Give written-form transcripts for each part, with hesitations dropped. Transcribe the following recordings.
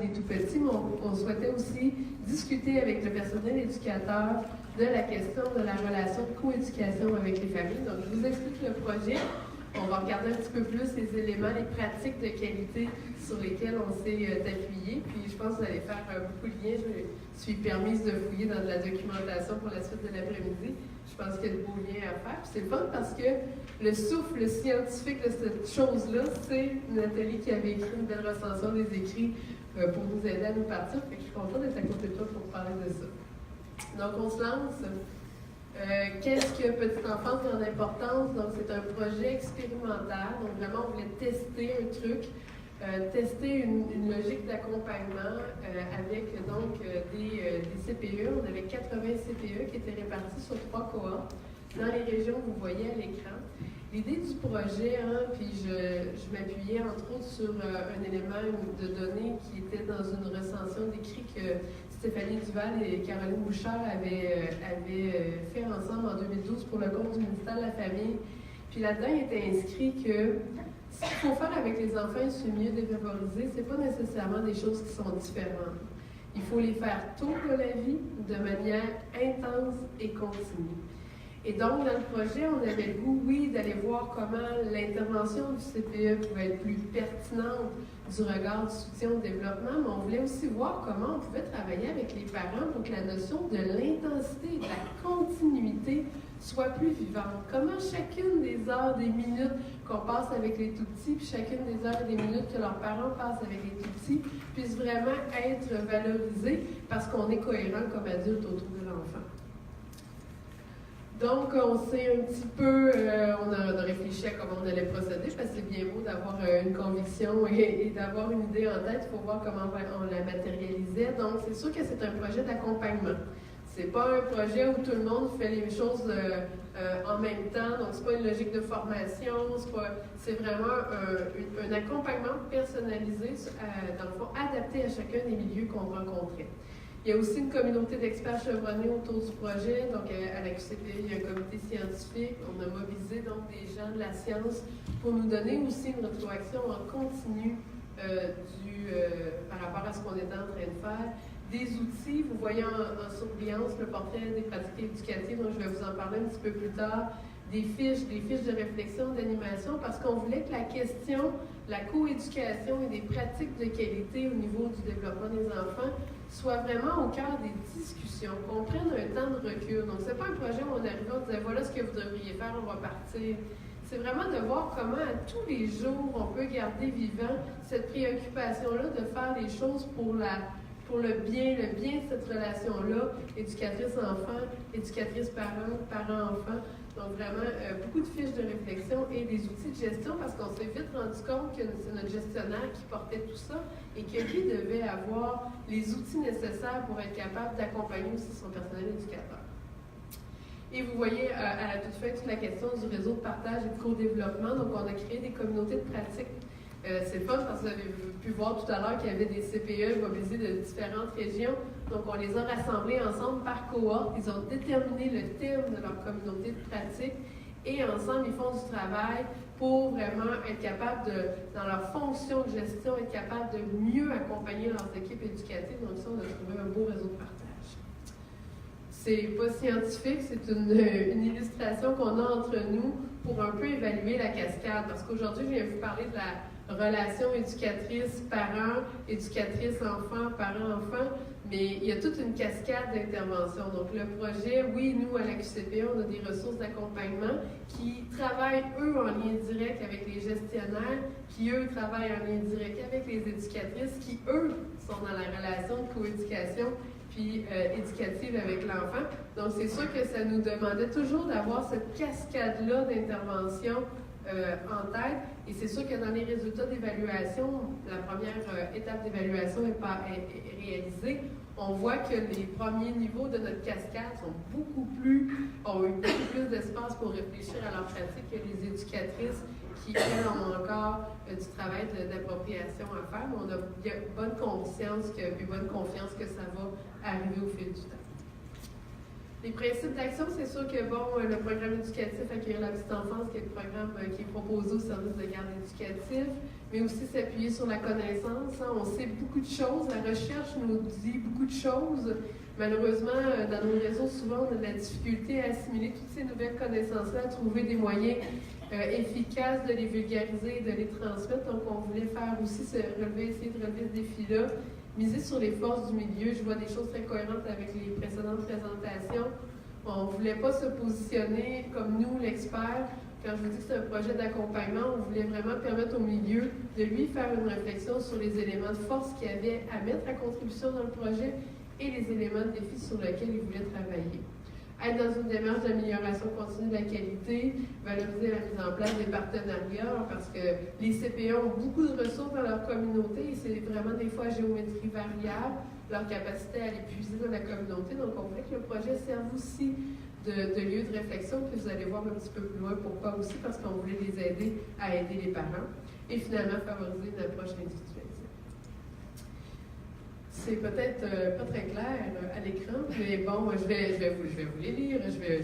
des tout-petits, mais on souhaitait aussi discuter avec le personnel éducateur de la question de la relation de coéducation avec les familles. Donc, je vous explique le projet. On va regarder un petit peu plus les éléments, les pratiques de qualité sur lesquelles on s'est appuyé. Puis, je pense que vous allez faire beaucoup de liens. Je suis permise de fouiller dans de la documentation pour la suite de l'après-midi. Je pense qu'il y a de beaux liens à faire. Puis c'est le fun parce que le souffle scientifique de cette chose-là, c'est Nathalie qui avait écrit une belle recension des écrits pour nous aider à nous partir. Fait que je suis contente d'être à côté de toi pour parler de ça. Donc, on se lance. Qu'est-ce que Petite Enfance a en importance? Donc, c'est un projet expérimental. Donc, vraiment, on voulait tester un truc, tester une logique d'accompagnement avec donc des CPE. On avait 80 CPE qui étaient répartis sur 3 cohortes dans les régions que vous voyez à l'écran. L'idée du projet, puis je m'appuyais entre autres sur un élément de données qui était dans une recension d'écrits que Stéphanie Duval et Caroline Bouchard avaient fait ensemble en 2012 pour le compte du ministère de la Famille. Puis là-dedans, il était inscrit que ce qu'il faut faire avec les enfants issus de milieux défavorisés, c'est pas nécessairement des choses qui sont différentes. Il faut les faire tôt dans la vie, de manière intense et continue. Et donc, dans le projet, on avait le goût, oui, d'aller voir comment l'intervention du CPE pouvait être plus pertinente du regard du soutien au développement, mais on voulait aussi voir comment on pouvait travailler avec les parents pour que la notion de l'intensité, de la continuité soit plus vivante. Comment chacune des heures, des minutes qu'on passe avec les tout-petits, puis chacune des heures et des minutes que leurs parents passent avec les tout-petits, puisse vraiment être valorisée parce qu'on est cohérent comme adulte autour de l'enfant. Donc, on s'est un petit peu, on a réfléchi à comment on allait procéder, parce que c'est bien beau d'avoir une conviction et d'avoir une idée en tête. Il faut voir comment on la matérialisait. Donc, c'est sûr que c'est un projet d'accompagnement. C'est pas un projet où tout le monde fait les choses en même temps. Donc, c'est pas une logique de formation. C'est vraiment un accompagnement personnalisé, dans le fond, adapté à chacun des milieux qu'on rencontrait. Il y a aussi une communauté d'experts chevronnés autour du projet. Donc, à la QCP, il y a un comité scientifique. On a mobilisé donc des gens de la science pour nous donner aussi une rétroaction en continu par rapport à ce qu'on était en train de faire. Des outils, vous voyez en surbrillance le portrait des pratiques éducatives, dont je vais vous en parler un petit peu plus tard. Des fiches de réflexion, d'animation, parce qu'on voulait que la question, la coéducation et des pratiques de qualité au niveau du développement des enfants soit vraiment au cœur des discussions, qu'on prenne un temps de recul. Donc, c'est pas un projet où on arrive, on disait voilà ce que vous devriez faire, on va partir. C'est vraiment de voir comment à tous les jours on peut garder vivant cette préoccupation-là de faire les choses pour le bien de cette relation-là, éducatrice-enfant, éducatrice-parent, parent-enfant. Donc vraiment, beaucoup de fiches de réflexion et des outils de gestion parce qu'on s'est vite rendu compte que c'est notre gestionnaire qui portait tout ça et que lui devait avoir les outils nécessaires pour être capable d'accompagner aussi son personnel éducateur. Et vous voyez à la toute fin toute la question du réseau de partage et de co-développement. Donc, on a créé des communautés de pratique. C'est le fun parce que vous avez pu voir tout à l'heure qu'il y avait des CPE mobilisés de différentes régions. Donc, on les a rassemblés ensemble par cohorte. Ils ont déterminé le thème de leur communauté de pratique et ensemble, ils font du travail pour vraiment être capables dans leur fonction de gestion, être capables de mieux accompagner leurs équipes éducatives. Donc, ça, on a trouvé un beau réseau de partage. C'est pas scientifique, c'est une illustration qu'on a entre nous pour un peu évaluer la cascade. Parce qu'aujourd'hui, je viens vous parler de la relation éducatrice-parent, éducatrice-enfant, parent-enfant, mais il y a toute une cascade d'interventions. Donc, le projet, oui, nous, à la QCP, on a des ressources d'accompagnement qui travaillent, eux, en lien direct avec les gestionnaires, qui, eux, travaillent en lien direct avec les éducatrices, qui, eux, sont dans la relation de coéducation puis éducative avec l'enfant. Donc, c'est sûr que ça nous demandait toujours d'avoir cette cascade-là d'intervention en tête. Et c'est sûr que dans les résultats d'évaluation, la première étape d'évaluation est réalisée. On voit que les premiers niveaux de notre cascade ont eu beaucoup plus d'espace pour réfléchir à leur pratique que les éducatrices qui, elles, ont encore du travail d'appropriation à faire. Mais il y a bonne confiance que ça va arriver au fil du temps. Les principes d'action, c'est sûr que, bon, le programme éducatif Accueillir la petite enfance, qui est le programme qui est proposé au service de garde éducatif, mais aussi s'appuyer sur la connaissance. Hein. On sait beaucoup de choses, la recherche nous dit beaucoup de choses. Malheureusement, dans nos réseaux, souvent, on a de la difficulté à assimiler toutes ces nouvelles connaissances-là, à trouver des moyens efficaces de les vulgariser et de les transmettre. Donc, on voulait faire aussi essayer de relever ce défi-là. Miser sur les forces du milieu, je vois des choses très cohérentes avec les précédentes présentations. On ne voulait pas se positionner comme nous, l'expert. Quand je vous dis que c'est un projet d'accompagnement, on voulait vraiment permettre au milieu de lui faire une réflexion sur les éléments de force qu'il avait à mettre à contribution dans le projet et les éléments de défi sur lesquels il voulait travailler. Être dans une démarche d'amélioration continue de la qualité, valoriser la mise en place des partenariats, parce que les CPE ont beaucoup de ressources dans leur communauté et c'est vraiment des fois à géométrie variable, leur capacité à les puiser dans la communauté. Donc, on voulait que le projet serve aussi de lieu de réflexion, puis vous allez voir un petit peu plus loin pourquoi aussi, parce qu'on voulait les aider à aider les parents et finalement favoriser une approche individualisée. C'est peut-être pas très clair à l'écran, mais bon, je vais vous les lire, je vais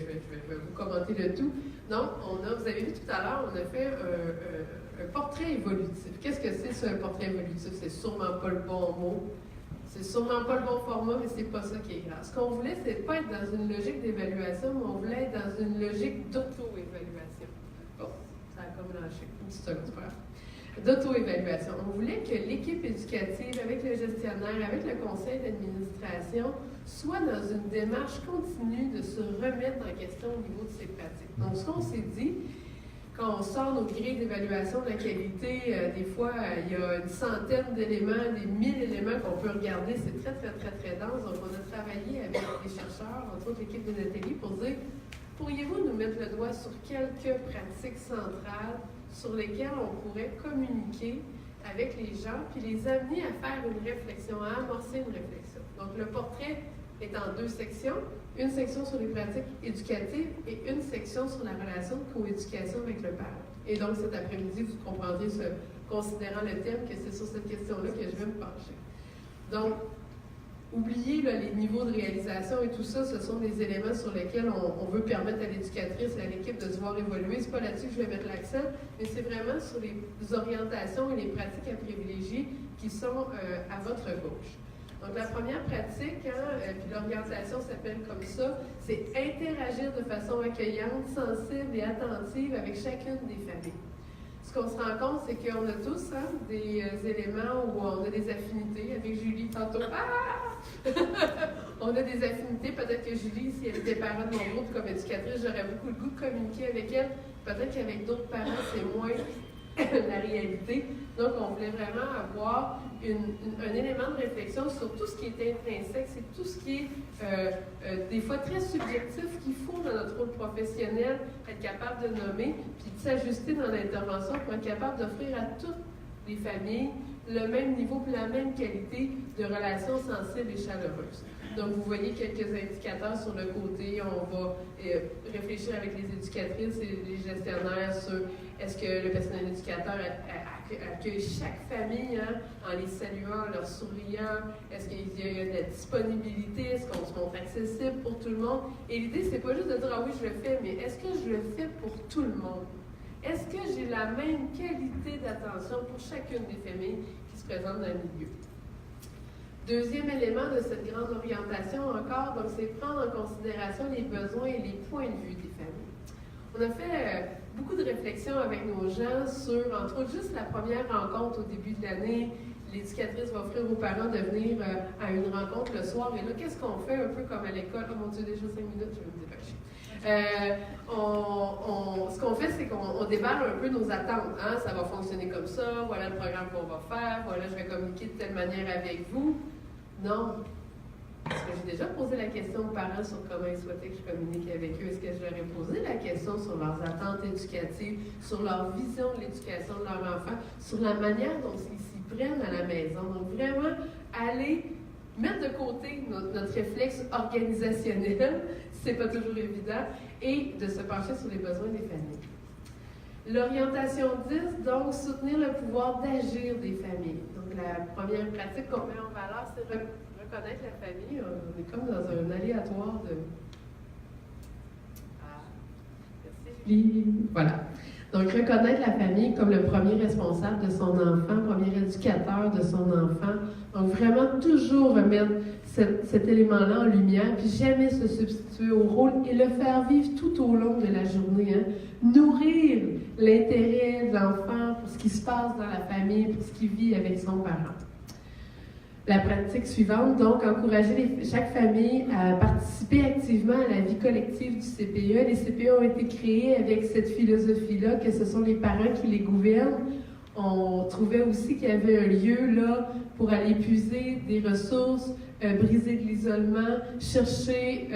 vous commenter le tout. Donc, vous avez vu tout à l'heure, on a fait un portrait évolutif. Qu'est-ce que c'est, ça, un portrait évolutif? C'est sûrement pas le bon mot, c'est sûrement pas le bon format, mais c'est pas ça qui est grave. Ce qu'on voulait, c'est pas être dans une logique d'évaluation, mais on voulait être dans une logique d'auto-évaluation. Bon, ça a comme lâché une petite seconde, c'est pas grave. D'auto-évaluation. On voulait que l'équipe éducative, avec le gestionnaire, avec le conseil d'administration, soit dans une démarche continue de se remettre en question au niveau de ses pratiques. Donc, ce qu'on s'est dit, quand on sort nos grilles d'évaluation de la qualité, des fois, il y a une centaine d'éléments, des 1000 éléments qu'on peut regarder. C'est très, très, très, très dense. Donc, on a travaillé avec les chercheurs, entre autres l'équipe de Nathalie, pour dire, pourriez-vous nous mettre le doigt sur quelques pratiques centrales sur lesquels on pourrait communiquer avec les gens, puis les amener à faire une réflexion, à amorcer une réflexion. Donc, le portrait est en 2 sections, une section sur les pratiques éducatives et une section sur la relation de coéducation avec le parent. Et donc, cet après-midi, vous comprendrez, considérant le thème, que c'est sur cette question-là que je vais me pencher. Donc, oubliez là, les niveaux de réalisation et tout ça, ce sont des éléments sur lesquels on veut permettre à l'éducatrice et à l'équipe de se voir évoluer. C'est pas là-dessus que je vais mettre l'accent, mais c'est vraiment sur les orientations et les pratiques à privilégier qui sont à votre gauche. Donc, la première pratique, puis l'orientation s'appelle comme ça, c'est interagir de façon accueillante, sensible et attentive avec chacune des familles. Ce qu'on se rend compte, c'est qu'on a tous des éléments où on a des affinités. Avec Julie, tantôt, on a des affinités. Peut-être que Julie, si elle était parent de mon groupe comme éducatrice, j'aurais beaucoup le goût de communiquer avec elle. Peut-être qu'avec d'autres parents, c'est moins la réalité. Donc, on voulait vraiment avoir un élément de réflexion sur tout ce qui est intrinsèque, c'est tout ce qui est des fois très subjectif qu'il faut dans notre rôle professionnel être capable de nommer, puis de s'ajuster dans l'intervention pour être capable d'offrir à toutes les familles le même niveau et la même qualité de relations sensibles et chaleureuses. Donc, vous voyez quelques indicateurs sur le côté. On va réfléchir avec les éducatrices et les gestionnaires sur est-ce que le personnel éducateur accueille chaque famille en les saluant, en leur souriant, est-ce qu'il y a de la disponibilité, est-ce qu'on se montre accessible pour tout le monde. Et l'idée, c'est pas juste de dire « Ah oui, je le fais », mais est-ce que je le fais pour tout le monde? Est-ce que j'ai la même qualité d'attention pour chacune des familles qui se présentent dans le milieu? Deuxième élément de cette grande orientation encore, donc c'est prendre en considération les besoins et les points de vue des familles. On a fait beaucoup de réflexions avec nos gens sur, entre autres, juste la première rencontre au début de l'année. L'éducatrice va offrir aux parents de venir à une rencontre le soir. Et là, qu'est-ce qu'on fait un peu comme à l'école? Oh mon Dieu, déjà 5 minutes, je vais me dépêcher. Ce qu'on fait, c'est qu'on déballe un peu nos attentes. Ça va fonctionner comme ça, voilà le programme qu'on va faire, voilà, je vais communiquer de telle manière avec vous. Non. Est-ce que j'ai déjà posé la question aux parents sur comment ils souhaitaient que je communique avec eux? Est-ce que je leur ai posé la question sur leurs attentes éducatives, sur leur vision de l'éducation de leur enfant, sur la manière dont ils s'y prennent à la maison? Donc, vraiment, aller mettre de côté notre réflexe organisationnel, c'est pas toujours évident, et de se pencher sur les besoins des familles. L'orientation 10, donc, soutenir le pouvoir d'agir des familles. Donc, la première pratique qu'on met en valeur, c'est reconnaître la famille. On est comme dans un aléatoire Voilà. Donc, reconnaître la famille comme le premier responsable de son enfant, premier éducateur de son enfant. Donc, vraiment toujours remettre cet élément-là en lumière, puis jamais se substituer au rôle et le faire vivre tout au long de la journée. Hein. Nourrir l'intérêt de l'enfant pour ce qui se passe dans la famille, pour ce qu'il vit avec son parent. La pratique suivante, donc, encourager chaque famille à participer activement à la vie collective du CPE. Les CPE ont été créés avec cette philosophie-là, que ce sont les parents qui les gouvernent. On trouvait aussi qu'il y avait un lieu là pour aller puiser des ressources, briser de l'isolement, chercher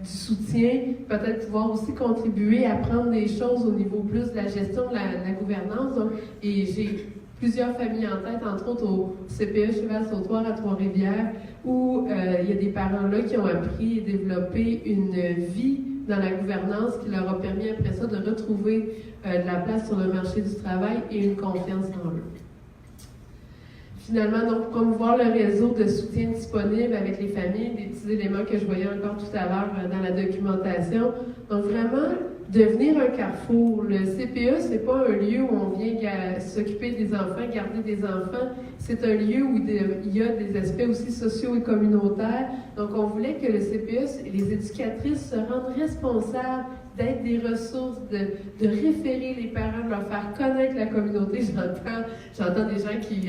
du soutien, peut-être pouvoir aussi contribuer à prendre des choses au niveau plus de la gestion de la gouvernance. Donc, et j'ai plusieurs familles en tête, entre autres au CPE Cheval-Sautoir à Trois-Rivières, où il y a des parents là qui ont appris et développé une vie dans la gouvernance qui leur a permis après ça de retrouver de la place sur le marché du travail et une confiance en eux. Finalement, donc, promouvoir le réseau de soutien disponible avec les familles, des petits éléments que je voyais encore tout à l'heure dans la documentation. Donc, vraiment, devenir un carrefour. Le CPE, c'est pas un lieu où on vient s'occuper des enfants, garder des enfants. C'est un lieu où il y a des aspects aussi sociaux et communautaires. Donc, on voulait que le CPE, les éducatrices se rendent responsables d'être des ressources, de référer les parents, de leur faire connaître la communauté. J'entends des gens qui...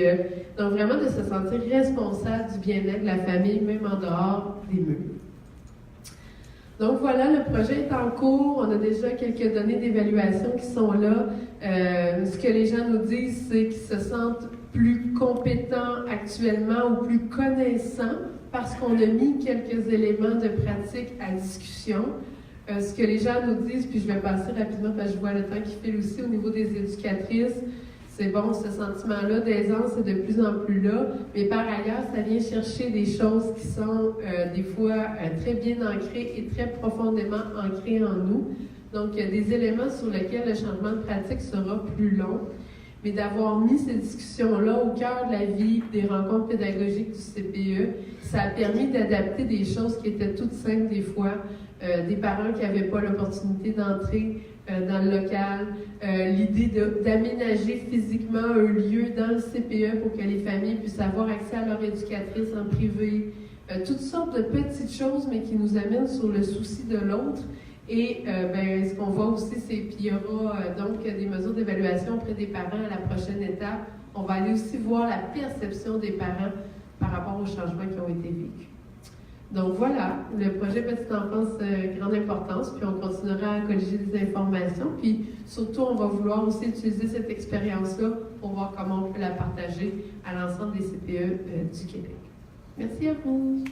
donc, vraiment de se sentir responsable du bien-être de la famille, même en dehors des murs. Donc voilà, le projet est en cours. On a déjà quelques données d'évaluation qui sont là. Ce que les gens nous disent, c'est qu'ils se sentent plus compétents actuellement ou plus connaissants parce qu'on a mis quelques éléments de pratique à discussion. Ce que les gens nous disent, puis je vais passer rapidement parce que je vois le temps qui file aussi au niveau des éducatrices, c'est bon, ce sentiment-là d'aisance est de plus en plus là, mais par ailleurs, ça vient chercher des choses qui sont des fois très bien ancrées et très profondément ancrées en nous. Donc, il y a des éléments sur lesquels le changement de pratique sera plus long, mais d'avoir mis ces discussions-là au cœur de la vie des rencontres pédagogiques du CPE, ça a permis d'adapter des choses qui étaient toutes simples des fois, des parents qui n'avaient pas l'opportunité d'entrer dans le local, l'idée d'aménager physiquement un lieu dans le CPE pour que les familles puissent avoir accès à leur éducatrice en privé, toutes sortes de petites choses, mais qui nous amènent sur le souci de l'autre. Et ce qu'on voit aussi, c'est qu'il y aura donc des mesures d'évaluation auprès des parents à la prochaine étape. On va aller aussi voir la perception des parents par rapport aux changements qui ont été vécus. Donc voilà, le projet Petite Enfance, grande importance, puis on continuera à colliger des informations, puis surtout on va vouloir aussi utiliser cette expérience-là pour voir comment on peut la partager à l'ensemble des CPE du Québec. Merci à vous.